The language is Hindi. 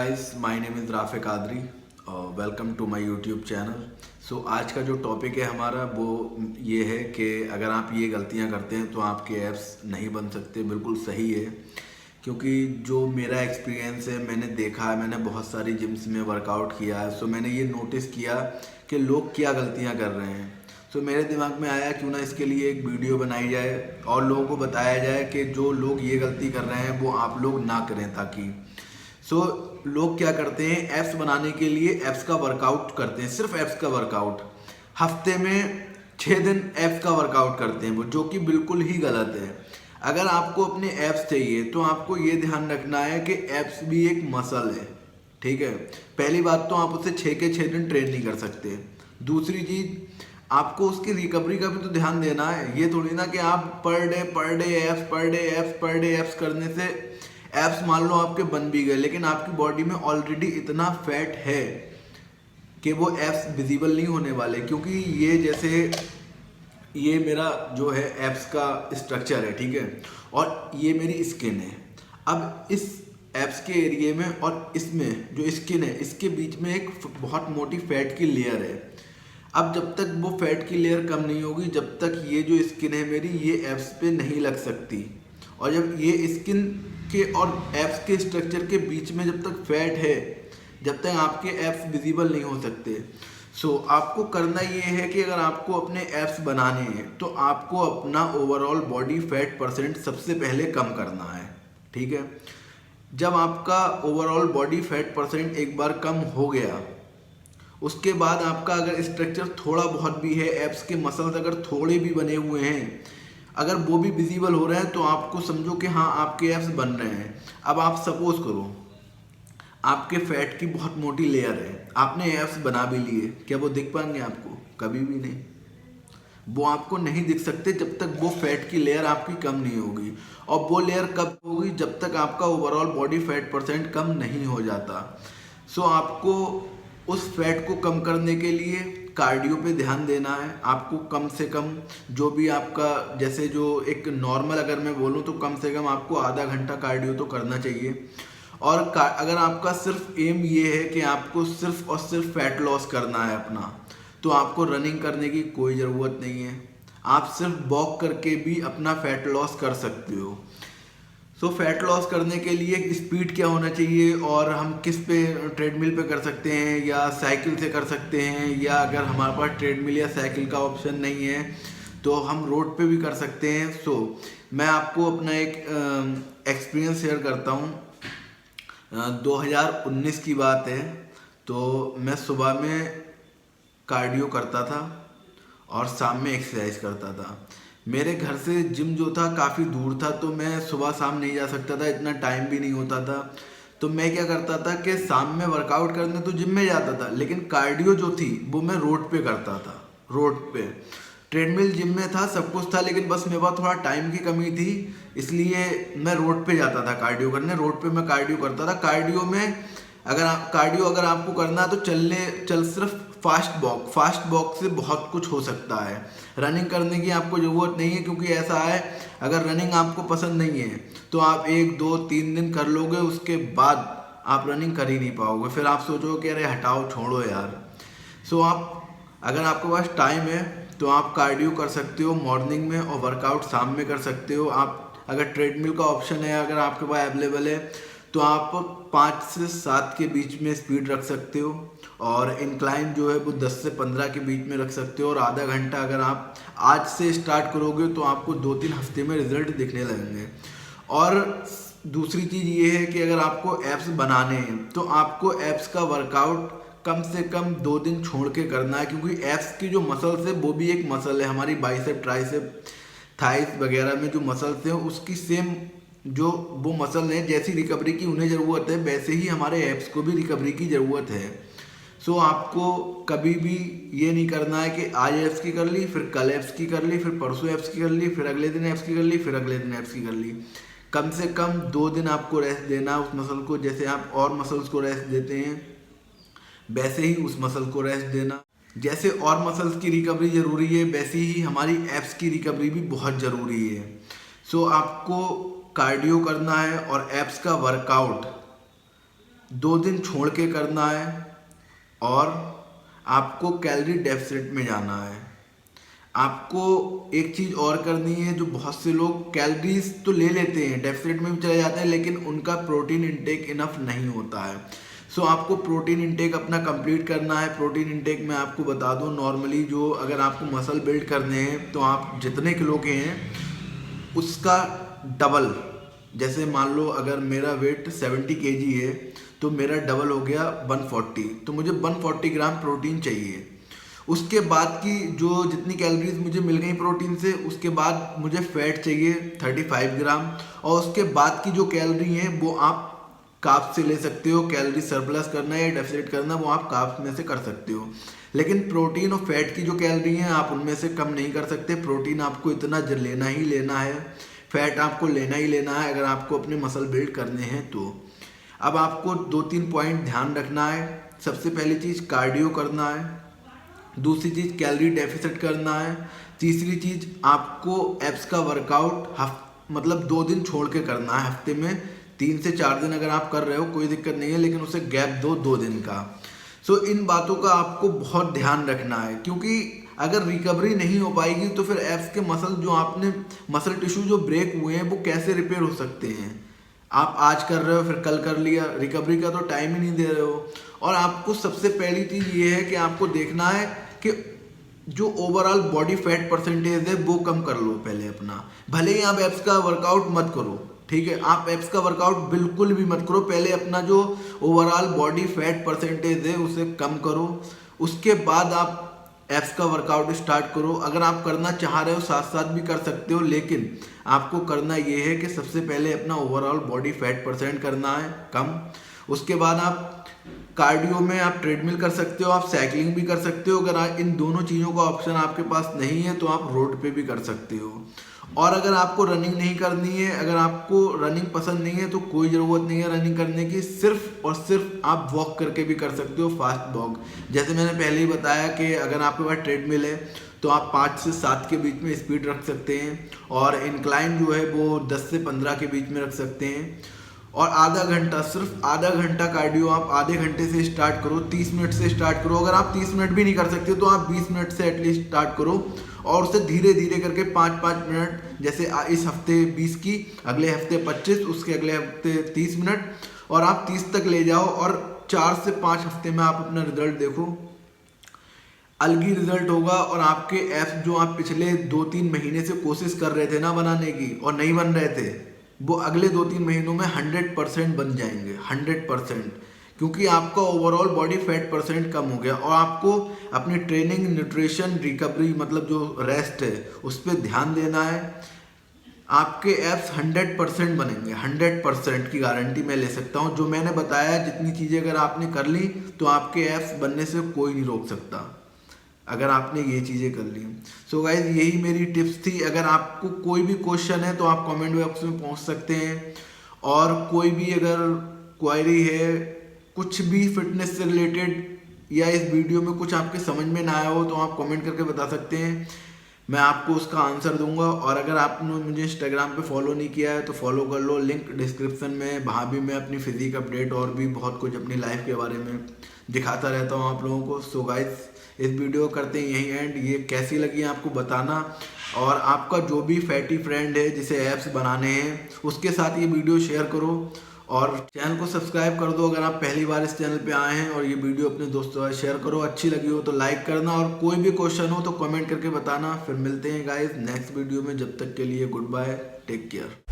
guys, my name is Rafe Qadri. Welcome to my YouTube channel. So आज का जो टॉपिक है हमारा वो ये है कि अगर आप ये गलतियां करते हैं तो आपके ऐप्स नहीं बन सकते। बिल्कुल सही है, क्योंकि जो मेरा एक्सपीरियंस है, मैंने देखा है, मैंने बहुत सारी जिम्स में वर्कआउट किया है। सो मैंने ये नोटिस किया कि लोग क्या गलतियाँ कर रहे हैं। सो मेरे दिमाग में आया क्यों ना इसके लिए एक वीडियो बनाई जाए और लोगों को बताया जाए कि जो लोग ये गलती कर रहे हैं वो आप लोग ना करें। ताकि लोग क्या करते हैं, ऐप्स बनाने के लिए ऐप्स का वर्कआउट करते हैं, सिर्फ ऐप्स का वर्कआउट। हफ्ते में 6 दिन ऐप्स का वर्कआउट करते हैं वो, जो कि बिल्कुल ही गलत है। अगर आपको अपने ऐप्स चाहिए तो आपको ये ध्यान रखना है कि ऐप्स भी एक मसल है, ठीक है। पहली बात तो आप उसे 6 के 6 दिन ट्रेन नहीं कर सकते। दूसरी चीज, आपको उसकी रिकवरी का भी तो ध्यान देना है। ये थोड़ी ना कि आप पर डे एप्स करने से एप्स मान लो आपके बन भी गए, लेकिन आपकी बॉडी में ऑलरेडी इतना फैट है कि वो एप्स विजिबल नहीं होने वाले। क्योंकि ये मेरा जो है एप्स का स्ट्रक्चर है, ठीक है, और ये मेरी स्किन है। अब इस एप्स के एरिया में और इसमें जो स्किन है, इसके बीच में एक बहुत मोटी फैट की लेयर है। अब जब तक वो फैट की लेयर कम नहीं होगी, जब तक ये जो स्किन है मेरी, ये एप्स पे नहीं लग सकती। और जब ये स्किन के और एप्स के स्ट्रक्चर के बीच में जब तक फैट है, जब तक आपके एप्स विजिबल नहीं हो सकते। आपको करना ये है कि अगर आपको अपने एप्स बनाने हैं तो आपको अपना ओवरऑल बॉडी फैट परसेंट सबसे पहले कम करना है, ठीक है। जब आपका ओवरऑल बॉडी फैट परसेंट एक बार कम हो गया, उसके बाद आपका अगर स्ट्रक्चर थोड़ा बहुत भी है, एप्स के मसल्स अगर थोड़े भी बने हुए हैं, अगर वो भी विजिबल हो रहे हैं, तो आपको समझो कि हाँ, आपके एप्स बन रहे हैं। अब आप सपोज करो आपके फैट की बहुत मोटी लेयर है, आपने एप्स बना भी लिए, क्या वो दिख पाएंगे आपको? कभी भी नहीं। वो आपको नहीं दिख सकते जब तक वो फैट की लेयर आपकी कम नहीं होगी। और वो लेयर कब होगी? जब तक आपका ओवरऑल बॉडी फैट परसेंट कम नहीं हो जाता। आपको उस फैट को कम करने के लिए कार्डियो पे ध्यान देना है। आपको कम से कम जो भी आपका, जैसे जो एक नॉर्मल अगर मैं बोलूँ तो कम से कम आपको आधा घंटा कार्डियो तो करना चाहिए। और अगर आपका सिर्फ एम ये है कि आपको सिर्फ और सिर्फ फैट लॉस करना है अपना, तो आपको रनिंग करने की कोई ज़रूरत नहीं है। आप सिर्फ वॉक करके भी अपना फैट लॉस कर सकते हो। फैट लॉस करने के लिए स्पीड क्या होना चाहिए, और हम किस पे, ट्रेडमिल पे कर सकते हैं या साइकिल से कर सकते हैं, या अगर हमारे पास ट्रेडमिल या साइकिल का ऑप्शन नहीं है तो हम रोड पे भी कर सकते हैं। मैं आपको अपना एक एक्सपीरियंस शेयर करता हूँ। 2019 की बात है। तो मैं सुबह में कार्डियो करता था और शाम में एक्सरसाइज करता था। मेरे घर से जिम जो था काफ़ी दूर था, तो मैं सुबह शाम नहीं जा सकता था, इतना टाइम भी नहीं होता था। तो मैं क्या करता था कि शाम में वर्कआउट करने तो जिम में जाता था, लेकिन कार्डियो जो थी वो मैं रोड पे करता था। रोड पे ट्रेडमिल जिम में था, सब कुछ था, लेकिन बस मेरे पास थोड़ा टाइम की कमी थी, इसलिए मैं रोड पे जाता था कार्डियो करने। रोड पे मैं कार्डियो करता था। कार्डियो में अगर आपको करना है तो चल सिर्फ फास्ट वॉक से बहुत कुछ हो सकता है। रनिंग करने की आपको ज़रूरत नहीं है, क्योंकि ऐसा है, अगर रनिंग आपको पसंद नहीं है तो आप 1 2 3 दिन कर लोगे, उसके बाद आप रनिंग कर ही नहीं पाओगे। फिर आप सोचोगे कि अरे हटाओ, छोड़ो यार। अगर आपके पास टाइम है तो आप कार्डियो कर सकते हो मॉर्निंग में, और वर्कआउट शाम में कर सकते हो। आप अगर ट्रेडमिल का ऑप्शन है, अगर आपके पास अवेलेबल है, तो आप 5 से 7 के बीच में स्पीड रख सकते हो, और इंक्लाइन जो है वो 10 से 15 के बीच में रख सकते हो। और आधा घंटा अगर आप आज से स्टार्ट करोगे तो आपको 2-3 हफ्ते में रिजल्ट दिखने लगेंगे। और दूसरी चीज़ ये है कि अगर आपको एप्स बनाने हैं तो आपको एप्स का वर्कआउट कम से कम 2 दिन छोड़ के करना है, क्योंकि एप्स की जो मसल्स है वो भी एक मसल है। हमारी बाइसेप, ट्राइसेप, थाइस वगैरह में जो मसल्स हैं, उसकी सेम जो वो मसल हैं, जैसी रिकवरी की उन्हें ज़रूरत है, वैसे ही हमारे एप्स को भी रिकवरी की ज़रूरत है। आपको कभी भी ये नहीं करना है कि आज एप्स की कर ली, फिर कल एप्स की कर ली, फिर परसों एप्स की कर ली, फिर अगले दिन एप्स की कर ली, फिर अगले दिन एप्स की कर ली। कम से कम 2 दिन आपको रेस्ट देना उस मसल को। जैसे आप और मसल्स को रेस्ट देते हैं, वैसे ही उस मसल को रेस्ट देना। जैसे और मसल्स की रिकवरी ज़रूरी है, वैसे ही हमारी एप्स की रिकवरी भी बहुत ज़रूरी है। आपको कार्डियो करना है और एप्स का वर्कआउट 2 दिन छोड़ के करना है और आपको कैलोरी डेफिसिट में जाना है। आपको एक चीज़ और करनी है, जो बहुत से लोग कैलोरीज तो ले लेते हैं, डेफिसिट में भी चले जाते हैं, लेकिन उनका प्रोटीन इंटेक इनफ नहीं होता है। सो आपको प्रोटीन इंटेक अपना कंप्लीट करना है। प्रोटीन इंटेक में आपको बता दूं, नॉर्मली जो अगर आपको मसल बिल्ड करने हैं तो आप जितने किलो के हैं उसका डबल, जैसे मान लो अगर मेरा वेट 70 kg है तो मेरा डबल हो गया 140, तो मुझे 140 ग्राम प्रोटीन चाहिए। उसके बाद की जो जितनी कैलोरीज मुझे मिल गई प्रोटीन से, उसके बाद मुझे फैट चाहिए 35 ग्राम, और उसके बाद की जो कैलोरी है वो आप कार्ब्स से ले सकते हो। कैलोरी सरप्लस करना है या डेफिसिट करना वो आप कार्ब्स में से कर सकते हो, लेकिन प्रोटीन और फैट की जो कैलोरी है आप उनमें से कम नहीं कर सकते। प्रोटीन आपको इतना लेना ही लेना है, फैट आपको लेना ही लेना है अगर आपको अपने मसल बिल्ड करने हैं तो। अब आपको 2-3 पॉइंट ध्यान रखना है। सबसे पहली चीज़ कार्डियो करना है, दूसरी चीज़ कैलोरी डेफिसिट करना है, तीसरी चीज़ आपको एब्स का वर्कआउट मतलब 2 दिन छोड़ के करना है। हफ्ते में 3 से 4 दिन अगर आप कर रहे हो कोई दिक्कत नहीं है, लेकिन उसे गैप दो 2 दिन का। सो इन बातों का आपको बहुत ध्यान रखना है, क्योंकि अगर रिकवरी नहीं हो पाएगी तो फिर एब्स के मसल जो आपने मसल टिश्यू जो ब्रेक हुए हैं वो कैसे रिपेयर हो सकते हैं। आप आज कर रहे हो फिर कल कर लिया, रिकवरी का तो टाइम ही नहीं दे रहे हो। और आपको सबसे पहली चीज़ ये है कि आपको देखना है कि जो ओवरऑल बॉडी फैट परसेंटेज है वो कम कर लो पहले अपना। भले ही आप एब्स का वर्कआउट मत करो, ठीक है, आप एब्स का वर्कआउट बिल्कुल भी मत करो, पहले अपना जो ओवरऑल बॉडी फैट परसेंटेज है उसे कम करो, उसके बाद आप एब्स का वर्कआउट स्टार्ट करो। अगर आप करना चाह रहे हो साथ साथ भी कर सकते हो, लेकिन आपको करना ये है कि सबसे पहले अपना ओवरऑल बॉडी फैट परसेंट करना है कम। उसके बाद आप कार्डियो में आप ट्रेडमिल कर सकते हो, आप साइकिलिंग भी कर सकते हो। अगर इन दोनों चीज़ों का ऑप्शन आपके पास नहीं है तो आप रोड पे भी कर सकते हो। और अगर आपको रनिंग नहीं करनी है, अगर आपको रनिंग पसंद नहीं है तो कोई ज़रूरत नहीं है रनिंग करने की, सिर्फ और सिर्फ आप वॉक करके भी कर सकते हो, फास्ट वॉक। जैसे मैंने पहले ही बताया कि अगर आपके पास ट्रेडमिल है तो आप 5 से 7 के बीच में स्पीड रख सकते हैं, और इंक्लाइन जो है वो 10 से 15 के बीच में रख सकते हैं। और आधा घंटा, सिर्फ आधा घंटा कार्डियो आप आधे घंटे से स्टार्ट करो, 30 मिनट से स्टार्ट करो। अगर आप 30 मिनट भी नहीं कर सकते तो आप 20 मिनट से एटलीस्ट स्टार्ट करो, और उसे धीरे धीरे करके 5-5 मिनट, जैसे इस हफ्ते 20 की, अगले हफ्ते 25, उसके अगले हफ्ते 30 मिनट, और आप 30 तक ले जाओ। और 4 से 5 हफ्ते में आप अपना रिजल्ट देखो, अलग ही रिजल्ट होगा। और आपके एप्स जो आप पिछले 2-3 महीने से कोशिश कर रहे थे ना बनाने की और नहीं बन रहे थे, वो अगले 2-3 महीनों में 100% बन जाएंगे, 100%, क्योंकि आपका ओवरऑल बॉडी फैट परसेंट कम हो गया। और आपको अपनी ट्रेनिंग, न्यूट्रिशन, रिकवरी मतलब जो रेस्ट है उस पर ध्यान देना है। आपके एप्स 100% बनेंगे, 100% की गारंटी मैं ले सकता हूँ। जो मैंने बताया जितनी चीज़ें अगर आपने कर ली तो आपके एप्स बनने से कोई नहीं रोक सकता, अगर आपने ये चीज़ें कर ली। सो गाइज यही मेरी टिप्स थी। अगर आपको कोई भी क्वेश्चन है तो आप कमेंट बॉक्स में पहुंच सकते हैं, और कोई भी अगर क्वेरी है, कुछ भी फिटनेस से रिलेटेड, या इस वीडियो में कुछ आपके समझ में ना आया हो तो आप कमेंट करके बता सकते हैं, मैं आपको उसका आंसर दूंगा। और अगर आपने मुझे इंस्टाग्राम पे फॉलो नहीं किया है तो फॉलो कर लो, लिंक डिस्क्रिप्शन में। वहाँ भी मैं अपनी फिजिक अपडेट और भी बहुत कुछ अपनी लाइफ के बारे में दिखाता रहता हूँ आप लोगों को। सो गाइस इस वीडियो करते हैं यहीं एंड। ये कैसी लगी आपको बताना, और आपका जो भी फैटी फ्रेंड है जिसे एप्स बनाने हैं उसके साथ ये वीडियो शेयर करो, और चैनल को सब्सक्राइब कर दो अगर आप पहली बार इस चैनल पे आए हैं, और ये वीडियो अपने दोस्तों से शेयर करो। अच्छी लगी हो तो लाइक करना, और कोई भी क्वेश्चन हो तो कमेंट करके बताना। फिर मिलते हैं गाइस नेक्स्ट वीडियो में, जब तक के लिए गुड बाय, टेक केयर।